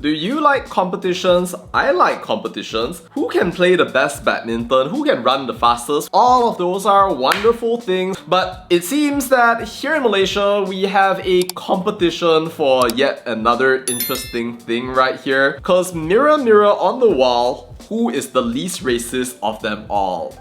Do you like competitions? I like competitions. Who can play the best badminton? Who can run the fastest? All of those are wonderful things, but it seems that here in Malaysia, we have a competition for yet another interesting thing right here. Cause mirror, mirror on the wall, who is the least racist of them all?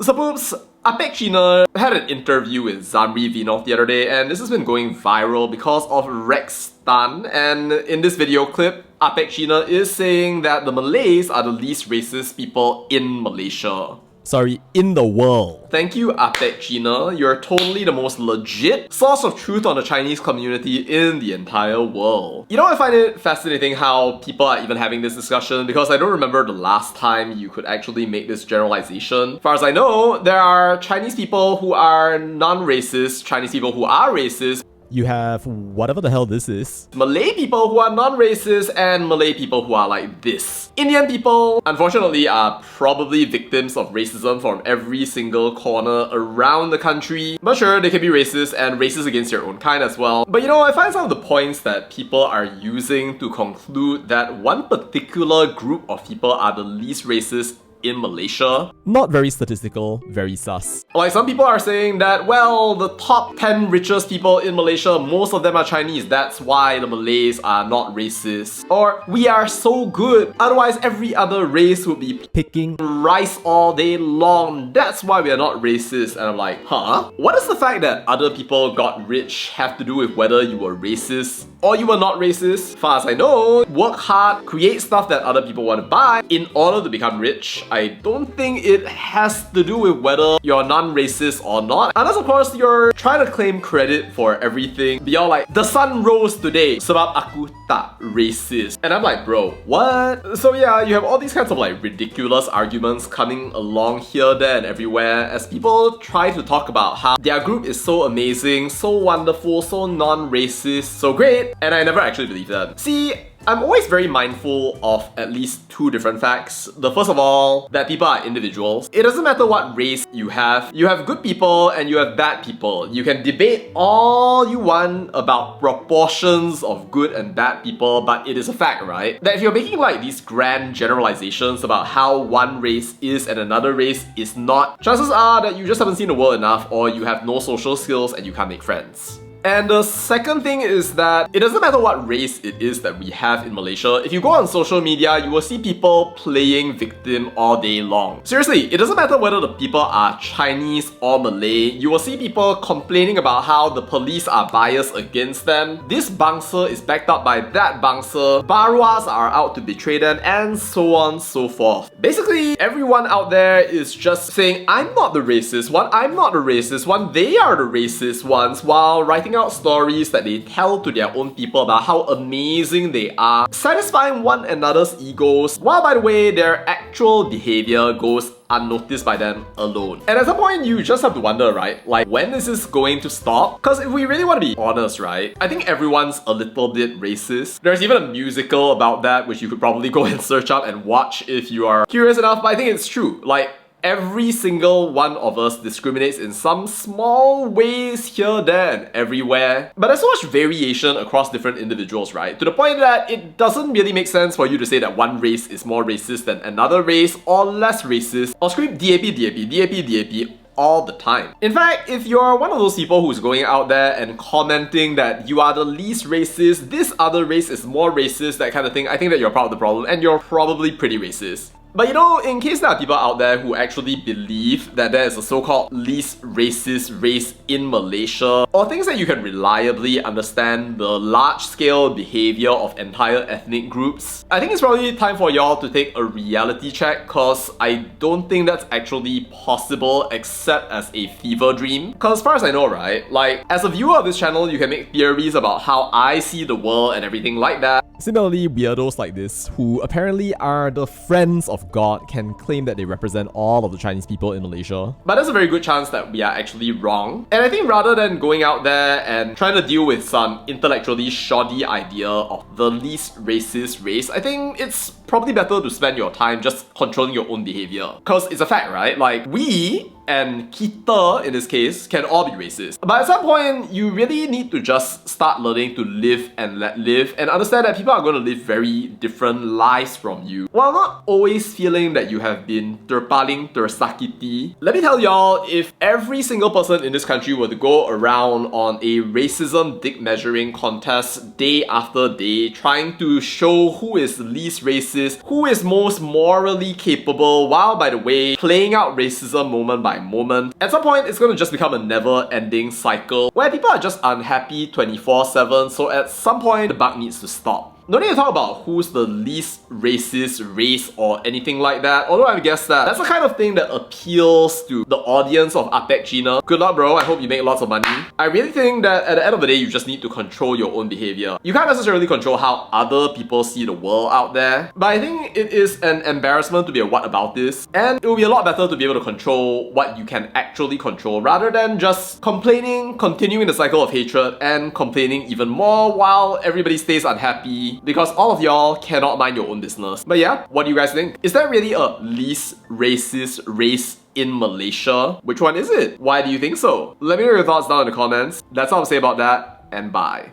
So Poops, Apek China had an interview with Zamri Vinov the other day, and this has been going viral because of Rex Tan. And in this video clip, Apek China is saying that the Malays are the least racist people in Malaysia. Sorry, in the world. Thank you, Apek China. You're totally the most legit source of truth on the Chinese community in the entire world. You know, I find it fascinating how people are even having this discussion because I don't remember the last time you could actually make this generalization. As far as I know, there are Chinese people who are non-racist, Chinese people who are racist, You have whatever the hell this is. Malay people who are non-racist, and Malay people who are like this. Indian people, unfortunately, are probably victims of racism from every single corner around the country. But sure, they can be racist and racist against your own kind as well. But you know, I find some of the points that people are using to conclude that one particular group of people are the least racist in Malaysia. Not very statistical, very sus. Like some people are saying that, well, the top 10 richest people in Malaysia, most of them are Chinese, that's why the Malays are not racist. Or, we are so good, otherwise every other race would be Picking rice all day long, that's why we are not racist. And I'm like, huh? What does the fact that other people got rich have to do with whether you were racist or you were not racist? As far as I know, work hard, create stuff that other people want to buy in order to become rich. I don't think it has to do with whether you're non-racist or not. Unless of course you're trying to claim credit for everything. Beyond like, the sun rose today sebab aku tak racist. And I'm like, bro, what? So yeah, you have all these kinds of like ridiculous arguments coming along here, there and everywhere as people try to talk about how their group is so amazing, so wonderful, so non-racist, so great, and I never actually believe them. See, I'm always very mindful of at least two different facts. The first of all, that people are individuals. It doesn't matter what race you have. You have good people and you have bad people. You can debate all you want about proportions of good and bad people, but it is a fact, right? That if you're making like these grand generalizations about how one race is and another race is not, chances are that you just haven't seen the world enough or you have no social skills and you can't make friends. And the second thing is that it doesn't matter what race it is that we have in Malaysia. If you go on social media, you will see people playing victim all day long. Seriously, it doesn't matter whether the people are Chinese or Malay. You will see people complaining about how the police are biased against them. This bangsa is backed up by that bangsa. Baruas are out to betray them, and so on so forth. Basically, everyone out there is just saying, I'm not the racist one, I'm not the racist one, they are the racist ones, while writing out stories that they tell to their own people about how amazing they are, satisfying one another's egos, while by the way, their actual behavior goes unnoticed by them alone. And at some point, you just have to wonder, right? Like, when is this going to stop? Because if we really want to be honest, right? I think everyone's a little bit racist. There's even a musical about that, which you could probably go and search up and watch if you are curious enough, but I think it's true. Like, every single one of us discriminates in some small ways here, there, and everywhere. But there's so much variation across different individuals, right? To the point that it doesn't really make sense for you to say that one race is more racist than another race, or less racist, or scream DAP, DAP, DAP, DAP all the time. In fact, if you're one of those people who's going out there and commenting that you are the least racist, this other race is more racist, that kind of thing, I think that you're part of the problem, and you're probably pretty racist. But you know, in case there are people out there who actually believe that there is a so-called least racist race in Malaysia, or things that you can reliably understand the large-scale behavior of entire ethnic groups, I think it's probably time for y'all to take a reality check, cause I don't think that's actually possible except as a fever dream. Cause as far as I know, right, like, as a viewer of this channel, you can make theories about how I see the world and everything like that. Similarly, weirdos like this, who apparently are the friends of God, can claim that they represent all of the Chinese people in Malaysia. But there's a very good chance that we are actually wrong. And I think rather than going out there and trying to deal with some intellectually shoddy idea of the least racist race, I think it's probably better to spend your time just controlling your own behavior. Because it's a fact, right? Like, we and kita, in this case, can all be racist. But at some point, you really need to just start learning to live and let live and understand that people are going to live very different lives from you, while not always feeling that you have been terpaling tersakiti. Let me tell y'all, if every single person in this country were to go around on a racism dick measuring contest day after day, trying to show who is least racist, who is most morally capable, while, by the way, playing out racism moment by moment, at some point it's going to just become a never-ending cycle where people are just unhappy 24/7, so at some point the buck needs to stop. No need to talk about who's the least racist race or anything like that, although I guess that that's the kind of thing that appeals to the audience of Apek Gina. Good luck, bro. I hope you make lots of money. I really think that at the end of the day, you just need to control your own behavior. You can't necessarily control how other people see the world out there, but I think it is an embarrassment to be a whataboutis, and it will be a lot better to be able to control what you can actually control rather than just complaining, continuing the cycle of hatred, and complaining even more while everybody stays unhappy because all of y'all cannot mind your own business. But yeah, what do you guys think? Is there really a least racist race in Malaysia? Which one is it? Why do you think so? Let me know your thoughts down in the comments. That's all I'll say about that, and bye.